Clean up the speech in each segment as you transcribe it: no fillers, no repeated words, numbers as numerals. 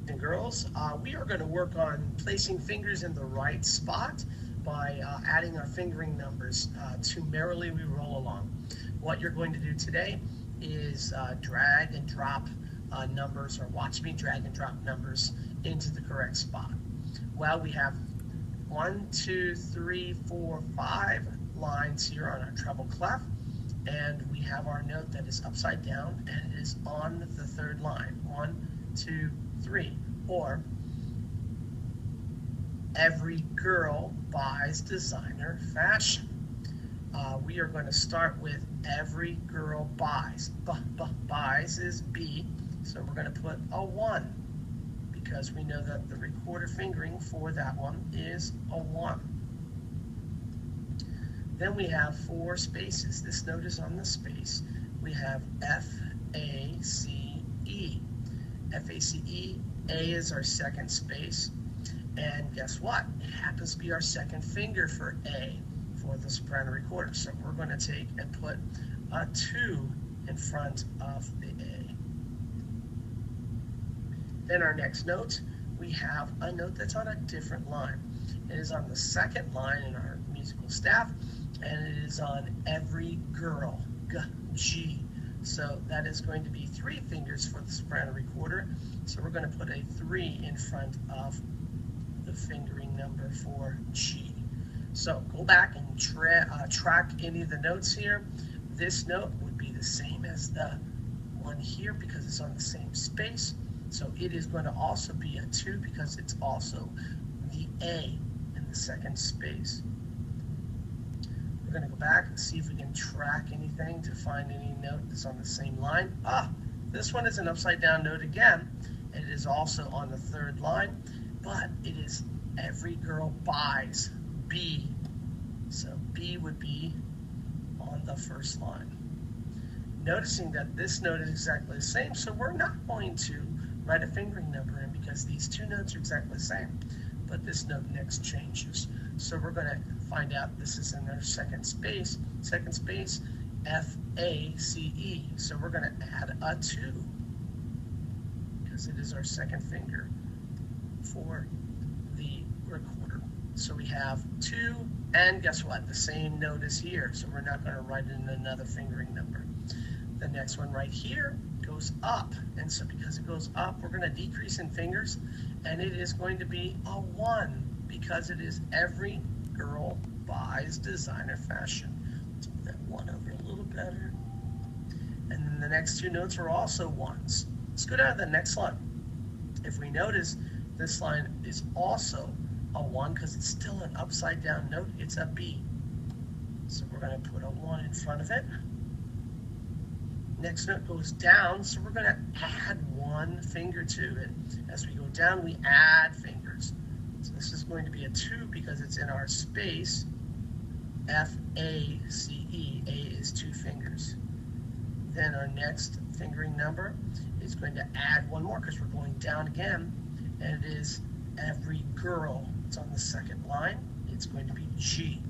and girls, we are going to work on placing fingers in the right spot by adding our fingering numbers to Merrily We Roll Along. What you're going to do today is drag and drop numbers, or watch me drag and drop numbers into the correct spot. Well, we have 1, 2, 3, 4, 5 lines here on our treble clef, and we have our note that is upside down and it is on the third line. 1, 2, 3, or every girl buys designer fashion. We are going to start with every girl buys. Buys is B, so we're going to put a 1 because we know that the recorder fingering for that one is a 1. Then we have 4 spaces. This note is on the space. We have F, A, C, E. F, A, C, E. A is our second space. And guess what? It happens to be our second finger for A for the soprano recorder. So we're going to take and put a 2 in front of the A. Then our next note, we have a note that's on a different line. It is on the second line in our musical staff, and it is on every girl, G, G. So that is going to be 3 fingers for the soprano recorder. So we're going to put a 3 in front of the fingering number for G. So go back and track any of the notes here. This note would be the same as the one here because it's on the same space. So it is going to also be a 2 because it's also the A in the second space. We're going to go back and see if we can track anything to find any note that's on the same line. This one is an upside down note again. It is also on the third line, but it is every girl buys, B. So B would be on the first line. Noticing that this note is exactly the same, so we're not going to write a fingering number in because these 2 notes are exactly the same, but this note next changes. So we're going to find out this is in their second space, F, A, C, E. So we're going to add a 2 because it is our second finger for the recorder. So we have 2, and guess what? The same note is here, so we're not going to write in another fingering number. The next one right here goes up, and so because it goes up, we're going to decrease in fingers, and it is going to be a 1 because it is every girl buys designer fashion. Let's move that 1 over a little better. And then the next 2 notes are also 1s. Let's go down to the next line. If we notice, this line is also a 1 because it's still an upside down note. It's a B. So we're going to put a 1 in front of it. Next note goes down, so we're going to add 1 finger to it. As we go down, we add fingers. So this is going to be a 2 because it's in our space, F, A, C, E. A is 2 fingers. Then our next fingering number is going to add 1 more because we're going down again, and it is every girl. It's on the second line. It's going to be G.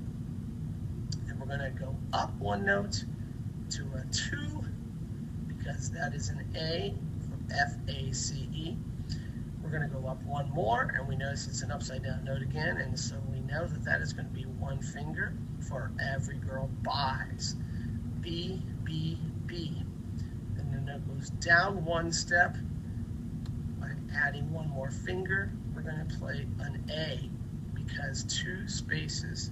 Then we're going to go up 1 note to a 2, because that is an A from F, A, C, E. We're going to go up 1 more, and we notice it's an upside down note again, and so we know that that is going to be 1 finger for every girl buys. B, B, B. Then the note goes down 1 step. By adding 1 more finger, we're going to play an A because 2 spaces,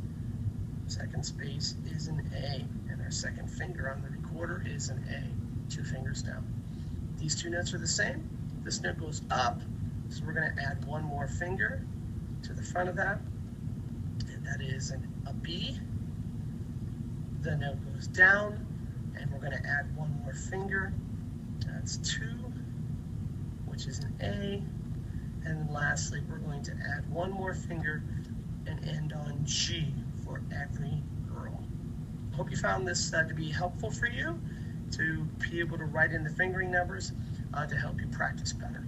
second space is an A, and our second finger on the recorder is an A. 2 fingers down. These 2 notes are the same. This note goes up, so we're going to add 1 more finger to the front of that, and that is a B. The note goes down, and we're going to add 1 more finger. That's 2, which is an A. And then lastly, we're going to add 1 more finger and end on G for every girl. I hope you found this to be helpful for you, to be able to write in the fingering numbers to help you practice better.